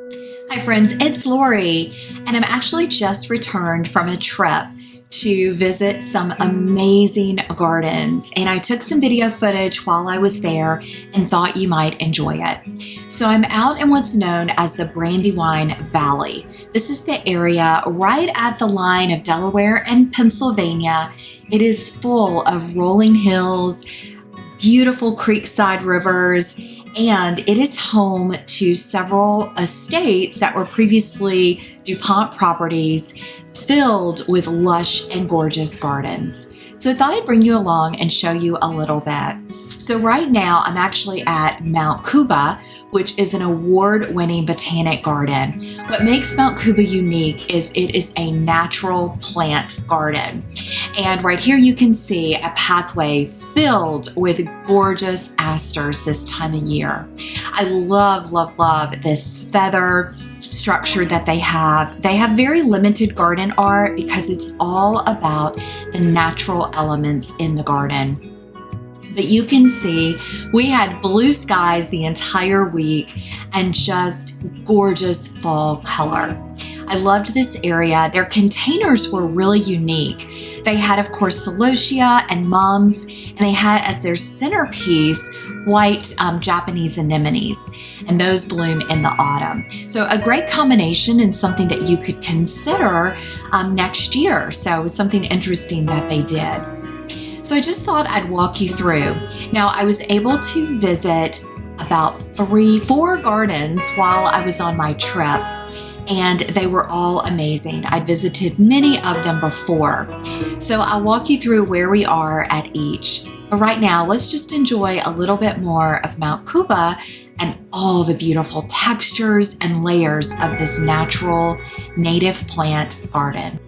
Hi friends, it's Lori, and I'm actually just returned from a trip to visit some amazing gardens, and I took some video footage while I was there and thought you might enjoy it. So I'm out in what's known as the Brandywine Valley. This is the area right at the line of Delaware and Pennsylvania. It is full of rolling hills, beautiful creekside rivers, and it is home to several estates that were previously DuPont properties filled with lush and gorgeous gardens. So I thought I'd bring you along and show you a little bit. So right now I'm actually at Mount Cuba, which is an award-winning botanic garden. What makes Mount Cuba unique is it is a natural plant garden. And right here you can see a pathway filled with gorgeous asters this time of year. I love, love, love this feather structure that they have. They have very limited garden art because it's all about the natural elements in the garden. But you can see we had blue skies the entire week and just gorgeous fall color. I loved this area. Their containers were really unique. They had, of course, celosia and mums, and they had as their centerpiece white Japanese anemones, and those bloom in the autumn. So a great combination and something that you could consider next year. So something interesting that they did. So I just thought I'd walk you through. Now, I was able to visit about 4 gardens while I was on my trip, and they were all amazing. I'd visited many of them before. So I'll walk you through where we are at each. But right now, let's just enjoy a little bit more of Mount Cuba and all the beautiful textures and layers of this natural native plant garden.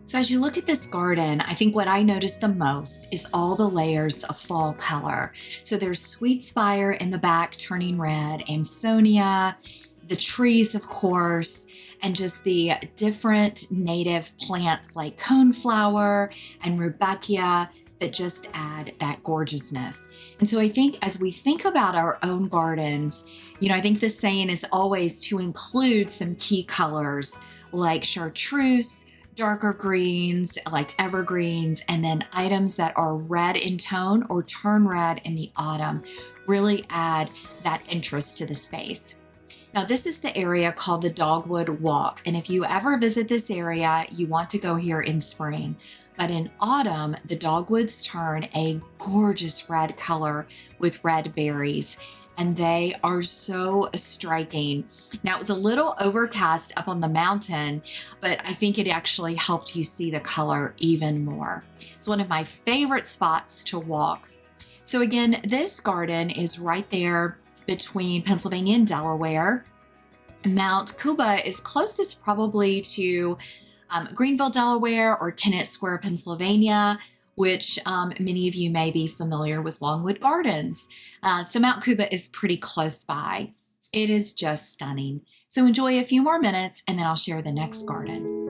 So as you look at this garden, I think what I noticed the most is all the layers of fall color. So there's sweet spire in the back turning red, Amsonia, the trees, of course, and just the different native plants like coneflower and rudbeckia that just add that gorgeousness. And so I think as we think about our own gardens, I think the saying is always to include some key colors like chartreuse, darker greens like evergreens, and then items that are red in tone or turn red in the autumn really add that interest to the space. Now, this is the area called the Dogwood Walk, and if you ever visit this area, you want to go here in spring. But in autumn, the dogwoods turn a gorgeous red color with red berries, and they are so striking. Now, it was a little overcast up on the mountain, but I think it actually helped you see the color even more. It's one of my favorite spots to walk. So again, this garden is right there between Pennsylvania and Delaware. Mount Cuba is closest probably to Greenville, Delaware, or Kennett Square, Pennsylvania, which many of you may be familiar with Longwood Gardens. So Mount Cuba is pretty close by. It is just stunning. So enjoy a few more minutes and then I'll share the next garden.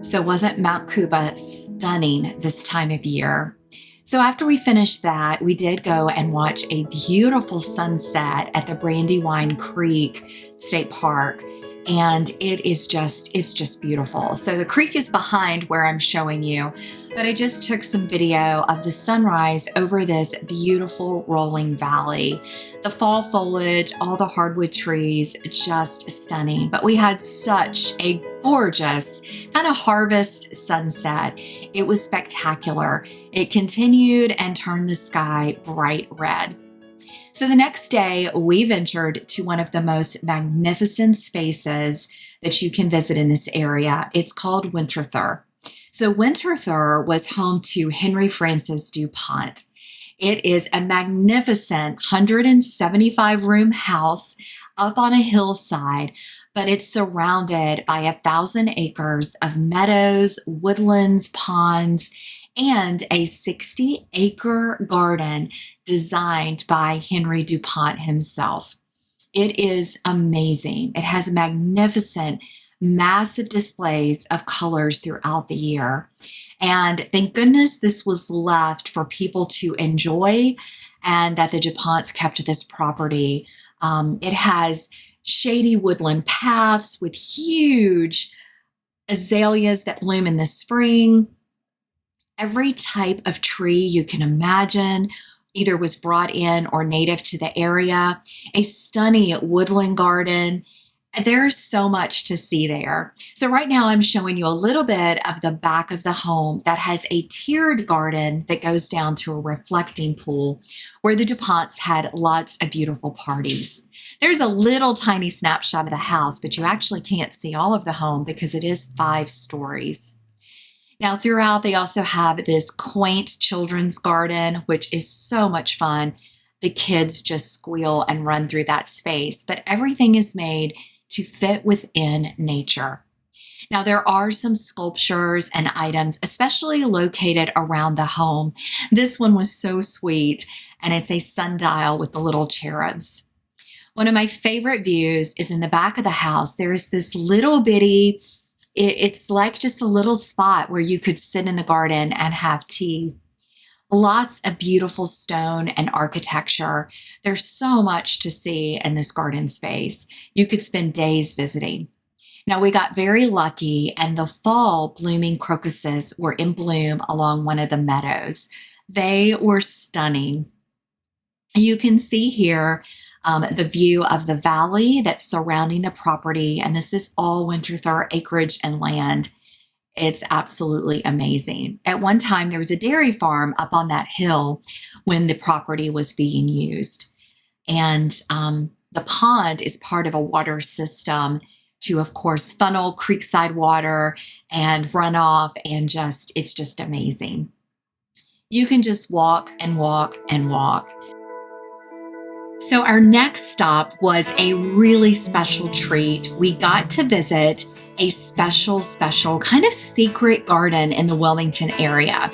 So wasn't Mount Cuba stunning this time of year? So after we finished that, we did go and watch a beautiful sunset at the Brandywine Creek State Park. And it's just beautiful. So the creek is behind where I'm showing you, but I just took some video of the sunrise over this beautiful rolling valley. The fall foliage, all the hardwood trees, just stunning. But we had such a gorgeous kind of harvest sunset. It was spectacular. It continued and turned the sky bright red. So the next day, we ventured to one of the most magnificent spaces that you can visit in this area. It's called Winterthur. So Winterthur was home to Henry Francis DuPont. It is a magnificent 175-room house up on a hillside, but it's surrounded by 1,000 acres of meadows, woodlands, ponds, and a 60-acre garden designed by Henry DuPont himself. It is amazing. It has magnificent, massive displays of colors throughout the year. And thank goodness this was left for people to enjoy and that the DuPonts kept this property. It has shady woodland paths with huge azaleas that bloom in the spring. Every type of tree you can imagine either was brought in or native to the area. A stunning woodland garden. There's so much to see there. So right now I'm showing you a little bit of the back of the home that has a tiered garden that goes down to a reflecting pool where the DuPonts had lots of beautiful parties. There's a little tiny snapshot of the house, but you actually can't see all of the home because it is 5 stories. Now throughout, they also have this quaint children's garden, which is so much fun. The kids just squeal and run through that space, but everything is made to fit within nature. Now there are some sculptures and items, especially located around the home. This one was so sweet, and it's a sundial with the little cherubs. One of my favorite views is in the back of the house. There is this little bitty, it's like just a little spot where you could sit in the garden and have tea. Lots of beautiful stone and architecture. There's so much to see in this garden space. You could spend days visiting. Now we got very lucky and the fall blooming crocuses were in bloom along one of the meadows. They were stunning. You can see here the view of the valley that's surrounding the property, and this is all Winterthur acreage and land. It's absolutely amazing. At one time, there was a dairy farm up on that hill when the property was being used. And the pond is part of a water system to, of course, funnel creekside water and runoff, and it's just amazing. You can just walk and walk and walk. So our next stop was a really special treat. We got to visit a special kind of secret garden in the Wilmington area.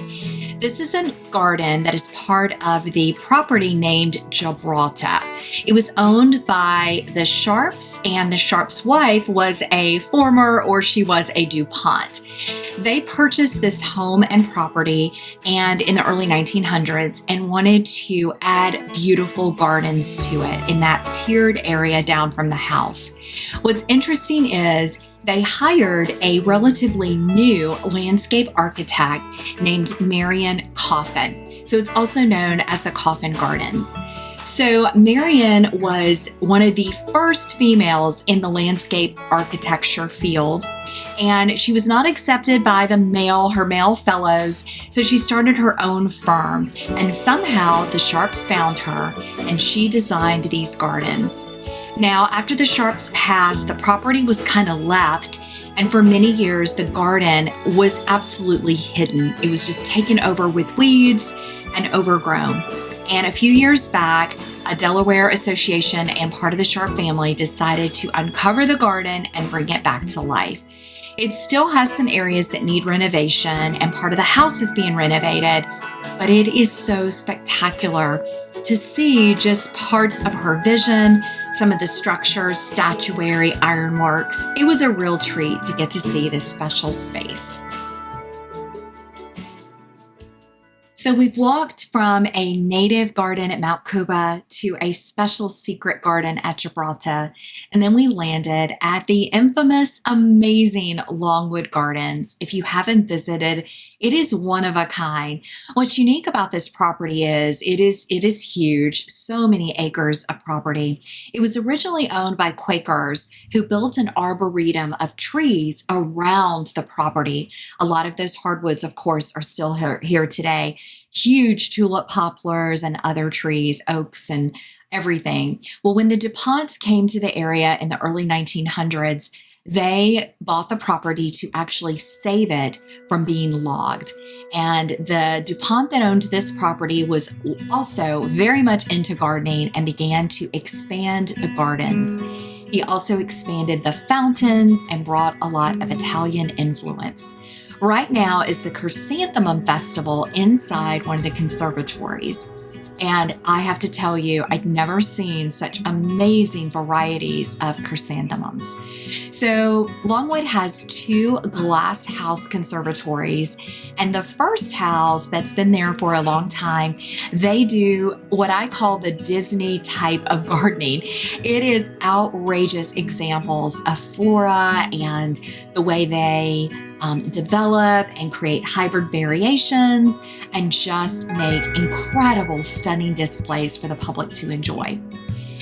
This is a garden that is part of the property named Gilbraltar. It was owned by the Sharps, and the Sharps' wife was a DuPont. They purchased this home and property and in the early 1900s and wanted to add beautiful gardens to it in that tiered area down from the house. What's interesting is they hired a relatively new landscape architect named Marion Coffin. So it's also known as the Coffin Gardens. So Marion was one of the first females in the landscape architecture field, and she was not accepted by her male fellows, so she started her own firm, and somehow the Sharps found her, and she designed these gardens. Now, after the Sharps passed, the property was kind of left, and for many years, the garden was absolutely hidden. It was just taken over with weeds and overgrown. And a few years back, a Delaware association and part of the Sharp family decided to uncover the garden and bring it back to life. It still has some areas that need renovation, and part of the house is being renovated, but it is so spectacular to see just parts of her vision, some of the structures, statuary, ironworks. It was a real treat to get to see this special space. So we've walked from a native garden at Mount Cuba to a special secret garden at Gibraltar, and then we landed at the infamous, amazing Longwood Gardens. If you haven't visited, it is one of a kind. What's unique about this property is it is huge, so many acres of property. It was originally owned by Quakers who built an arboretum of trees around the property. A lot of those hardwoods, of course, are still here today. Huge tulip poplars and other trees, oaks and everything. Well, when the DuPonts came to the area in the early 1900s, they bought the property to actually save it from being logged. And the DuPont that owned this property was also very much into gardening and began to expand the gardens. He also expanded the fountains and brought a lot of Italian influence. Right now is the Chrysanthemum Festival inside one of the conservatories. And I have to tell you, I'd never seen such amazing varieties of chrysanthemums. So Longwood has 2 glass house conservatories, and the first house that's been there for a long time, they do what I call the Disney type of gardening. It is outrageous examples of flora and the way they develop and create hybrid variations and just make incredible, stunning displays for the public to enjoy.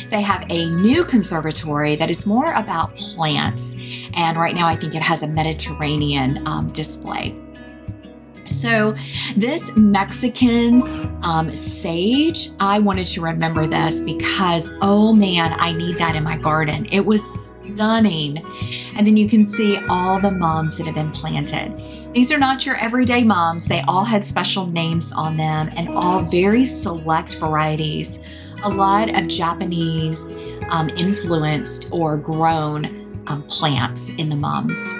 They have a new conservatory that is more about plants, and right now I think it has a Mediterranean display. So this Mexican sage, I wanted to remember this because, oh man, I need that in my garden. It was stunning. And then you can see all the mums that have been planted. These are not your everyday mums. They all had special names on them and all very select varieties. A lot of Japanese influenced or grown plants in the mums.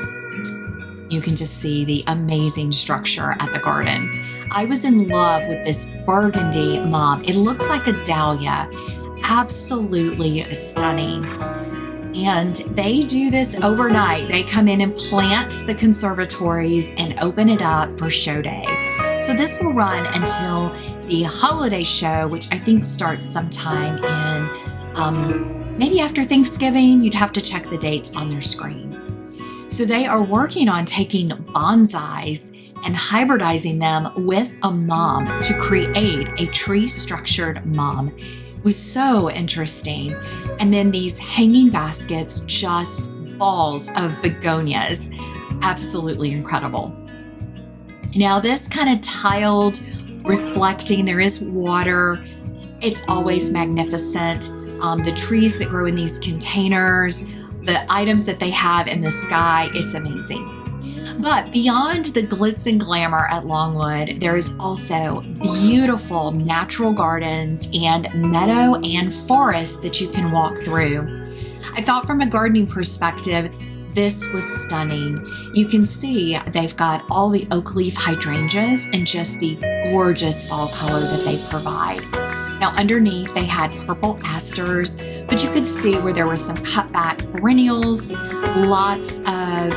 You can just see the amazing structure at the garden. I was in love with this burgundy mum. It looks like a dahlia. Absolutely stunning. And they do this overnight. They come in and plant the conservatories and open it up for show day. So this will run until the holiday show, which I think starts sometime in maybe after Thanksgiving. You'd have to check the dates on their screen. So they are working on taking bonsais and hybridizing them with a mum to create a tree-structured mum. It was so interesting. And then these hanging baskets, just balls of begonias. Absolutely incredible. Now this kind of tiled, reflecting, there is water. It's always magnificent. The trees that grow in these containers, the items that they have in the sky, it's amazing. But beyond the glitz and glamour at Longwood, there is also beautiful natural gardens and meadow and forest that you can walk through. I thought from a gardening perspective, this was stunning. You can see they've got all the oak leaf hydrangeas and just the gorgeous fall color that they provide. Now underneath they had purple asters, but you could see where there were some cutback perennials, lots of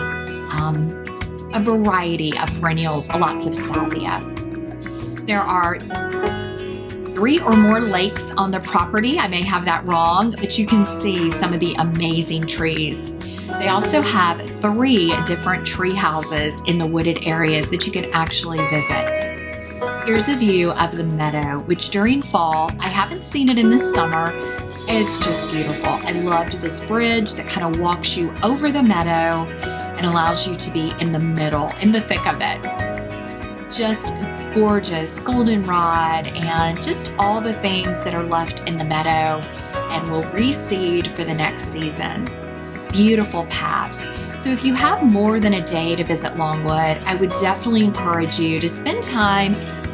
a variety of perennials, lots of salvia. There are 3 or more lakes on the property. I may have that wrong, but you can see some of the amazing trees. They also have 3 different tree houses in the wooded areas that you can actually visit. Here's a view of the meadow, which during fall, I haven't seen it in the summer. It's just beautiful. I loved this bridge that kind of walks you over the meadow and allows you to be in the middle, in the thick of it. Just gorgeous goldenrod and just all the things that are left in the meadow and will reseed for the next season. Beautiful paths. So if you have more than a day to visit Longwood, I would definitely encourage you to spend time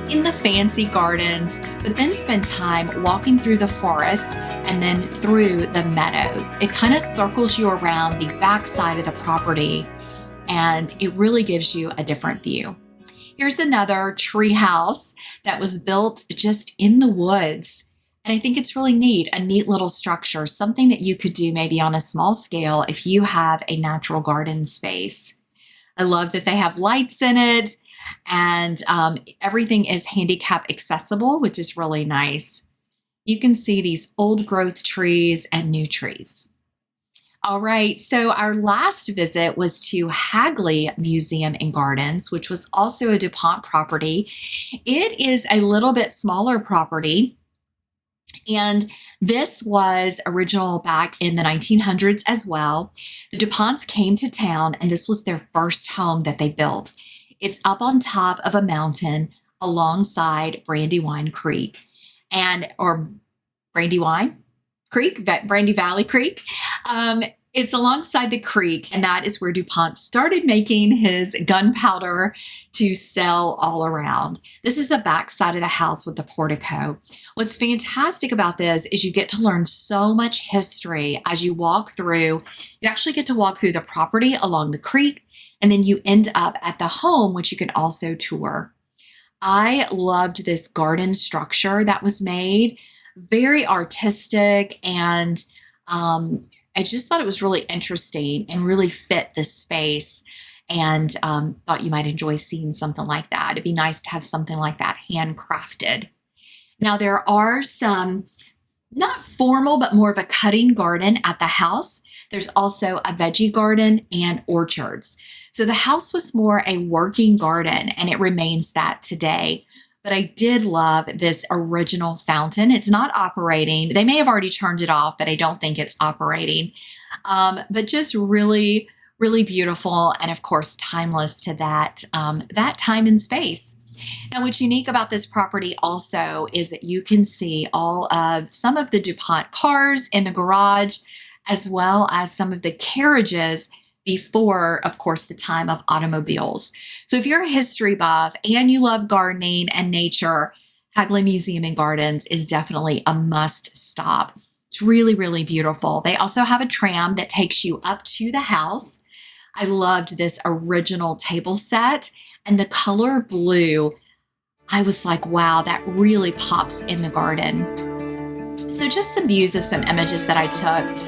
in the fancy gardens, but then spend time walking through the forest and then through the meadows. It kind of circles you around the backside of the property and it really gives you a different view. Here's another tree house that was built just in the woods. And I think it's really neat, a neat little structure, something that you could do maybe on a small scale if you have a natural garden space. I love that they have lights in it, and everything is handicap accessible, which is really nice. You can see these old growth trees and new trees. All right, so our last visit was to Hagley Museum and Gardens, which was also a DuPont property. It is a little bit smaller property, and this was original back in the 1900s as well. The DuPonts came to town, and this was their first home that they built. It's up on top of a mountain alongside Brandywine Creek, or Brandywine Creek, Brandy Valley Creek. It's alongside the creek, and that is where DuPont started making his gunpowder to sell all around. This is the back side of the house with the portico. What's fantastic about this is you get to learn so much history as you walk through. You actually get to walk through the property along the creek, and then you end up at the home, which you can also tour. I loved this garden structure that was made, very artistic, and I just thought it was really interesting and really fit the space, and thought you might enjoy seeing something like that. It'd be nice to have something like that handcrafted. Now, there are some, not formal, but more of a cutting garden at the house. There's also a veggie garden and orchards. So the house was more a working garden, and it remains that today. But I did love this original fountain. It's not operating. They may have already turned it off, but I don't think it's operating. But just really, really beautiful, and of course, timeless to that time and space. Now, what's unique about this property also is that you can see some of the DuPont cars in the garage, as well as some of the carriages before, of course, the time of automobiles. So if you're a history buff and you love gardening and nature, Hagley Museum and Gardens is definitely a must stop. It's really, really beautiful. They also have a tram that takes you up to the house. I loved this original table set, and the color blue. I was like, wow, that really pops in the garden. So just some views of some images that I took.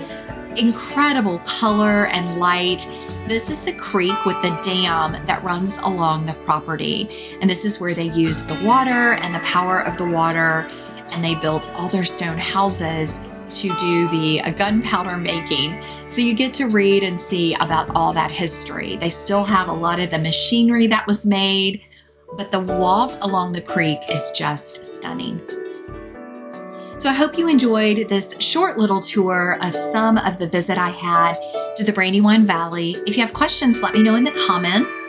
Incredible color and light. This is the creek with the dam that runs along the property. And this is where they use the water and the power of the water. And they built all their stone houses to do the gunpowder making. So you get to read and see about all that history. They still have a lot of the machinery that was made, but the walk along the creek is just stunning. So I hope you enjoyed this short little tour of some of the visit I had to the Brandywine Valley. If you have questions, let me know in the comments.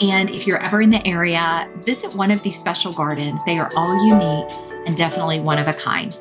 And if you're ever in the area, visit one of these special gardens. They are all unique and definitely one of a kind.